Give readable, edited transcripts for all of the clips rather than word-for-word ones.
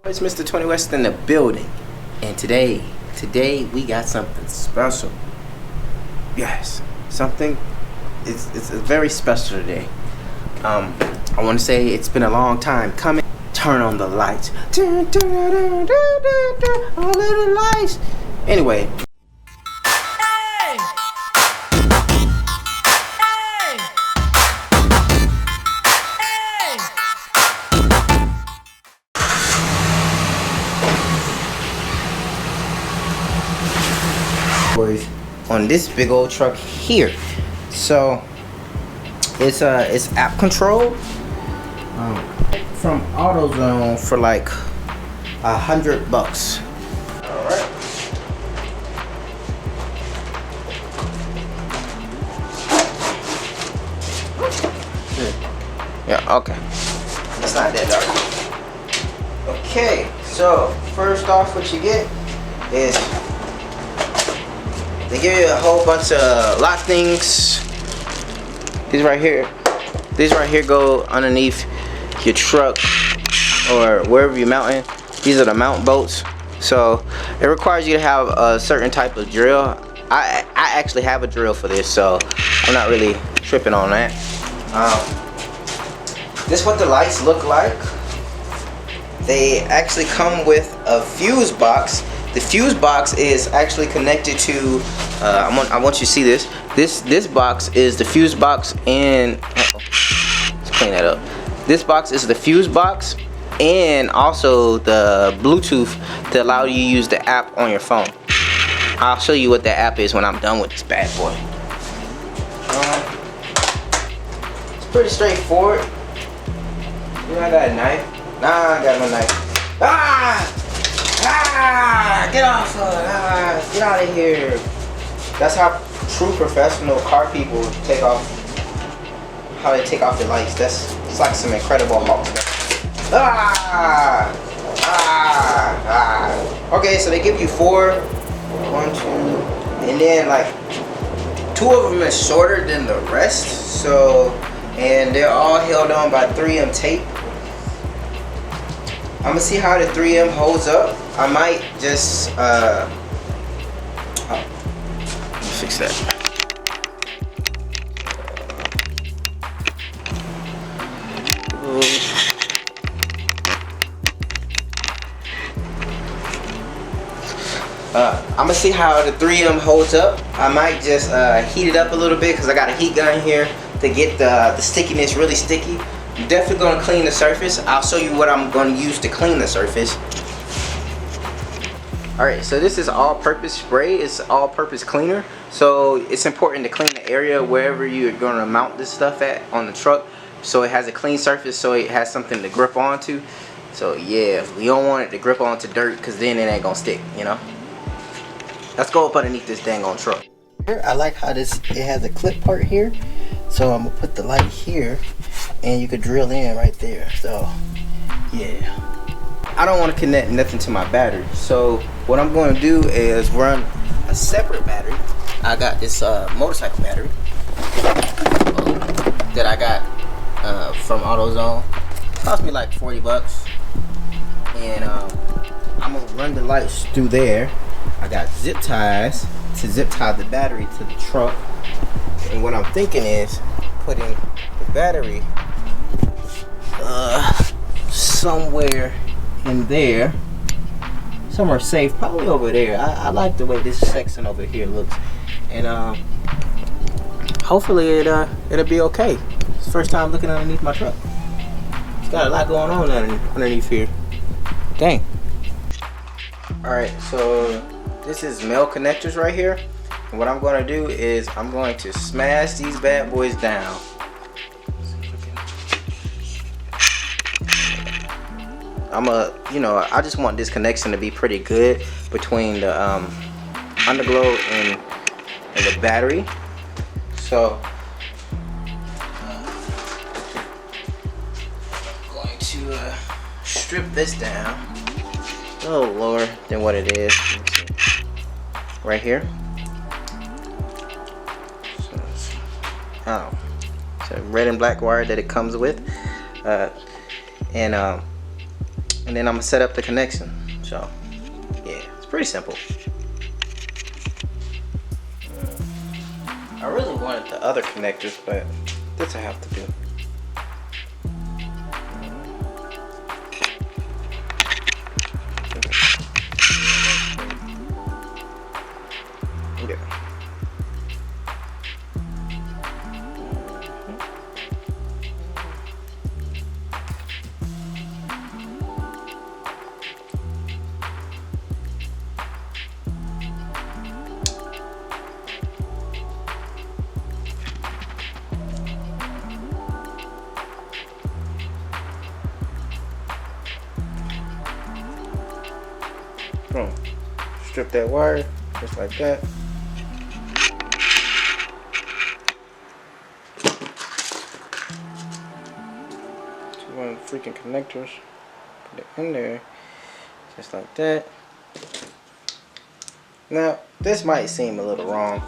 It's Mr. 20 West in the building, and today we got something special. Yes, something. It's very special today. I want to say it's been a long time coming. Turn on the lights. Turn on the lights. Anyway. On this big old truck here, so it's app controlled from AutoZone for like $100. All right. Yeah. Okay. It's not that dark. Okay. So first off, what you get is they give you a whole bunch of lock things. These right here go underneath your truck or wherever you're mounting. These are the mount bolts. So it requires you to have a certain type of drill. I actually have a drill for this, so I'm not really tripping on that. This is what the lights look like. They actually come with a fuse box. The fuse box is actually connected to, I want you to see this. This box is the fuse box, and let's clean that up. This box is the fuse box and also the Bluetooth to allow you to use the app on your phone. I'll show you what that app is when I'm done with this bad boy. It's pretty straightforward. You know, I got a knife. Nah, I got no knife. Get off of get out of here. That's how true professional car people take off, how they take off the lights. It's like some Incredible Hulk stuff. Okay, so they give you 4, 1, 2, and then like 2 of them is shorter than the rest. So, and they're all held on by 3M tape. I'm gonna see how the 3M holds up. I might just fix that. I'm gonna see how the 3M holds up. I might just heat it up a little bit because I got a heat gun here to get the stickiness really sticky. I'm definitely going to clean the surface. I'll show you what I'm going to use to clean the surface. Alright, so this is all-purpose spray. It's all-purpose cleaner. So it's important to clean the area wherever you're going to mount this stuff at on the truck, so it has a clean surface, so it has something to grip onto. So yeah, we don't want it to grip onto dirt because then it ain't going to stick, you know. Let's go up underneath this dang on truck. Here, I like how it has a clip part here. So I'm going to put the light here, and you could drill in right there. So yeah, I don't want to connect nothing to my battery, so what I'm going to do is run a separate battery. I got this motorcycle battery that I got from AutoZone. It cost me like $40, and I'm gonna run the lights through there. I got zip ties to zip tie the battery to the truck. And what I'm thinking is putting the battery somewhere in there, somewhere safe, probably over there. I like the way this section over here looks, and hopefully it'll be okay. It's the first time looking underneath my truck. It's got a lot going on underneath here. Dang. All right, so this is male connectors right here. And what I'm going to do is I'm going to smash these bad boys down. I just want this connection to be pretty good between the underglow and the battery. So I'm going to strip this down a little lower than what it is. Right here. It's a red and black wire that it comes with, and and then I'm gonna set up the connection. So yeah, it's pretty simple. I really wanted the other connectors, but this I have to do. Yeah. Boom. Strip that wire just like that. So one of the freaking connectors, put it in there just like that. Now this might seem a little wrong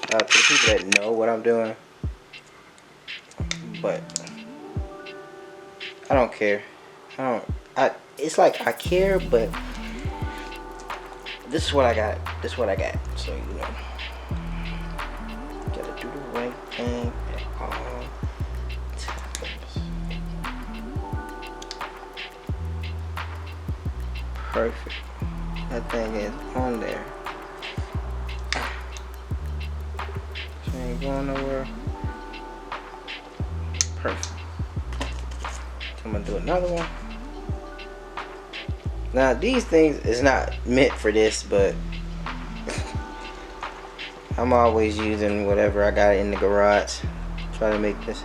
to the people that know what I'm doing, but I don't care. It's like I care, but this is what I got. This is what I got. So you know, gotta do the right thing at all times. Perfect. That thing is on there. She ain't going nowhere. Perfect. I'm gonna do another one. Now these things is not meant for this, but I'm always using whatever I got in the garage. Try to make this.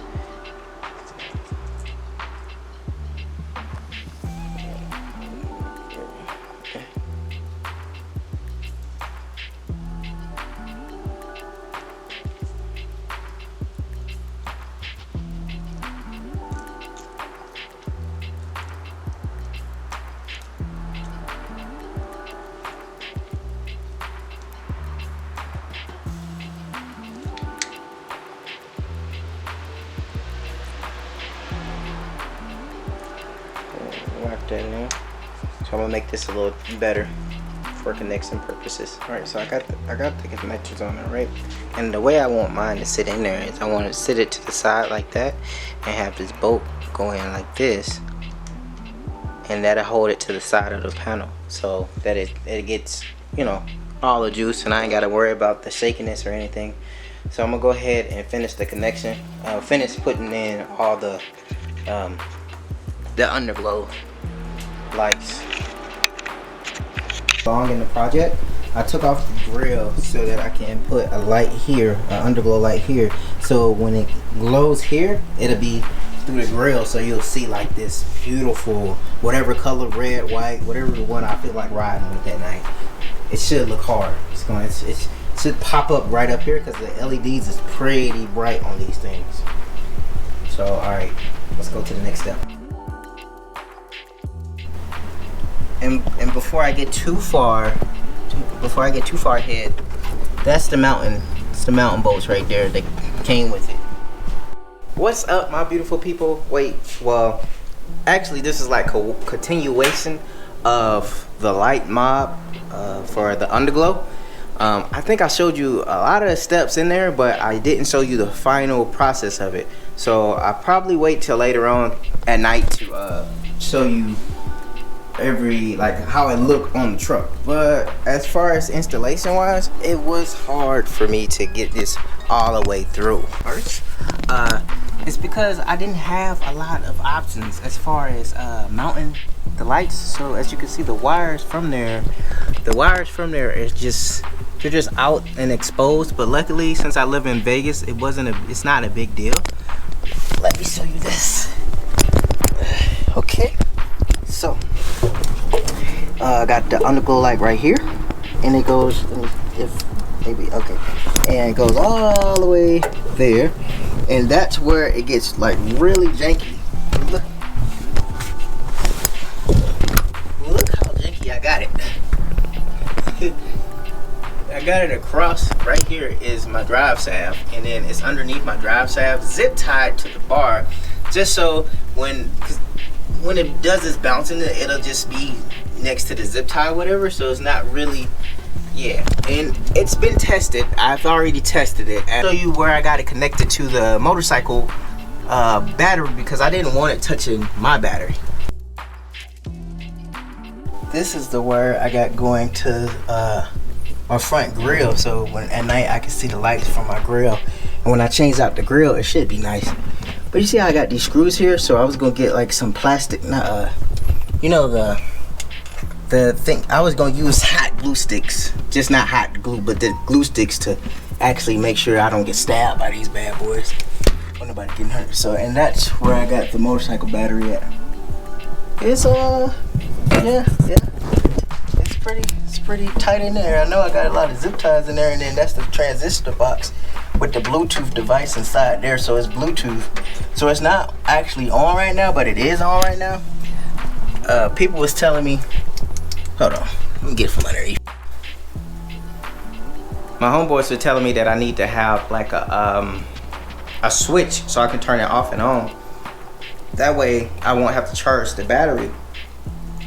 Lock that in. So I'm gonna make this a little better for connection purposes. Alright, so I got the connectors on there, right? And the way I want mine to sit in there is I want to sit it to the side like that and have this bolt go in like this, and that'll hold it to the side of the panel so that it gets, you know, all the juice, and I ain't gotta worry about the shakiness or anything. So I'm gonna go ahead and finish the connection, finish putting in all the underglow lights. Long in the project, I took off the grill so that I can put a light here, an underglow light here, so when it glows here, it'll be through the grill, so you'll see like this beautiful, whatever color, red, white, whatever the one I feel like riding with that night. It should look hard. It should pop up right up here because the LEDs is pretty bright on these things. So alright, let's go to the next step. And before I get too far ahead, that's the mountain. It's the mountain bolts right there that came with it. What's up, my beautiful people? Wait, well, actually this is like a continuation of the light mob for the underglow. I think I showed you a lot of the steps in there, but I didn't show you the final process of it. So I probably wait till later on at night to show you like how it looked on the truck. But as far as installation wise, it was hard for me to get this all the way through. First, it's because I didn't have a lot of options as far as mounting the lights. So as you can see, the wires from there is just, they're just out and exposed. But luckily, since I live in Vegas, it's not a big deal. Let me show you this. Okay, so I got the underglow light right here, and it goes, okay, and it goes all the way there, and that's where it gets like really janky. Look how janky I got it. I got it across right here is my drive shaft, and then it's underneath my drive shaft, zip tied to the bar, just so when when it does this bouncing, it'll just be next to the zip tie or whatever, so it's not really, yeah. And it's been tested. I've already tested it. I'll show you where I got it connected to the motorcycle battery, because I didn't want it touching my battery. This is the wire I got going to my front grill, so when at night I can see the lights from my grill, and when I change out the grill, it should be nice. But you see how I got these screws here, so I was gonna get like some plastic, you know, the thing. I was gonna use hot glue sticks, just not hot glue, but the glue sticks to actually make sure I don't get stabbed by these bad boys or nobody getting hurt. So, and that's where I got the motorcycle battery at. It's yeah, it's pretty tight in there. I know I got a lot of zip ties in there, and then that's the transistor box with the Bluetooth device inside there. So it's Bluetooth, so it's not actually on right now, but it is on right now. People was telling me, hold on, let me get it from underneath. My homeboys were telling me that I need to have like a switch so I can turn it off and on. That way I won't have to charge the battery,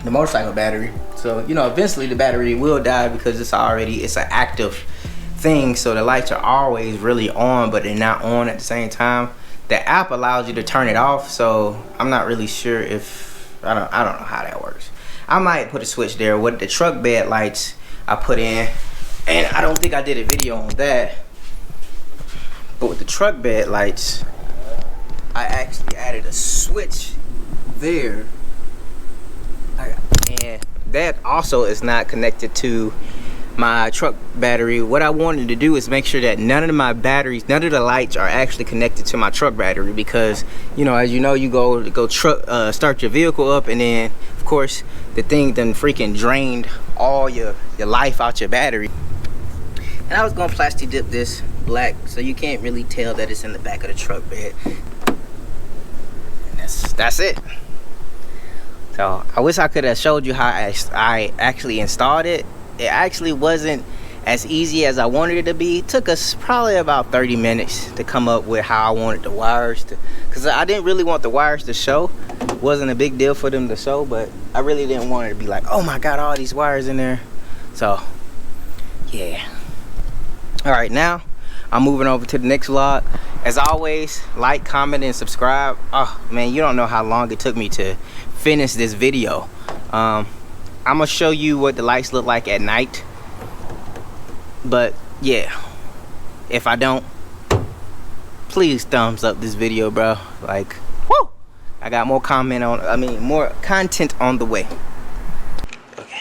the motorcycle battery. So, you know, eventually the battery will die because it's an active thing, so the lights are always really on, but they're not on at the same time. The app allows you to turn it off, so I'm not really sure if I don't know how that works. I might put a switch there. With the truck bed lights I put in, and I don't think I did a video on that, but with the truck bed lights I actually added a switch there, and that also is not connected to my truck battery. What I wanted to do is make sure that none of my batteries, none of the lights are actually connected to my truck battery, because, you know, as you know, you go start your vehicle up, and then of course the thing done freaking drained all your life out your battery. And I was gonna plastic dip this black so you can't really tell that it's in the back of the truck bed. And that's it. So I wish I could have showed you how I actually installed it. It actually wasn't as easy as I wanted it to be. It took us probably about 30 minutes to come up with how I wanted the wires to, because I didn't really want the wires to show. It wasn't a big deal for them to show, but I really didn't want it to be like, oh my god, all these wires in there. So yeah. All right, now I'm moving over to the next vlog. As always, like, comment, and subscribe. Oh man, you don't know how long it took me to finish this video. I'm gonna show you what the lights look like at night, but yeah, if I don't, please thumbs up this video, bro. Like, woo, I got more more content on the way. Okay,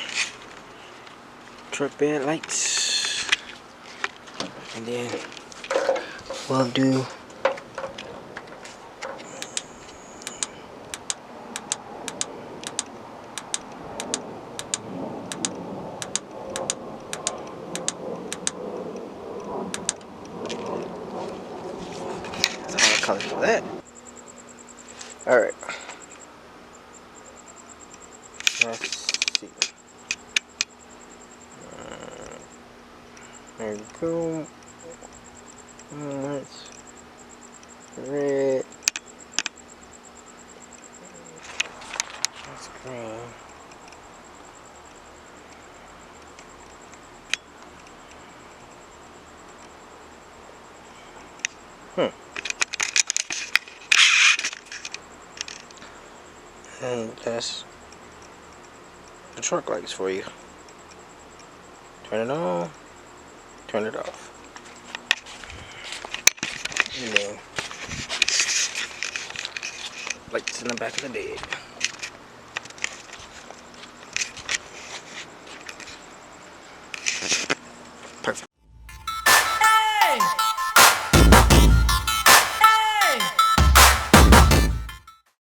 truck bed lights, and then we'll do color for that. All right, let's see. There you go. That's red. That's green. And that's the truck lights for you. Turn it on, turn it off. And then lights in the back of the bed.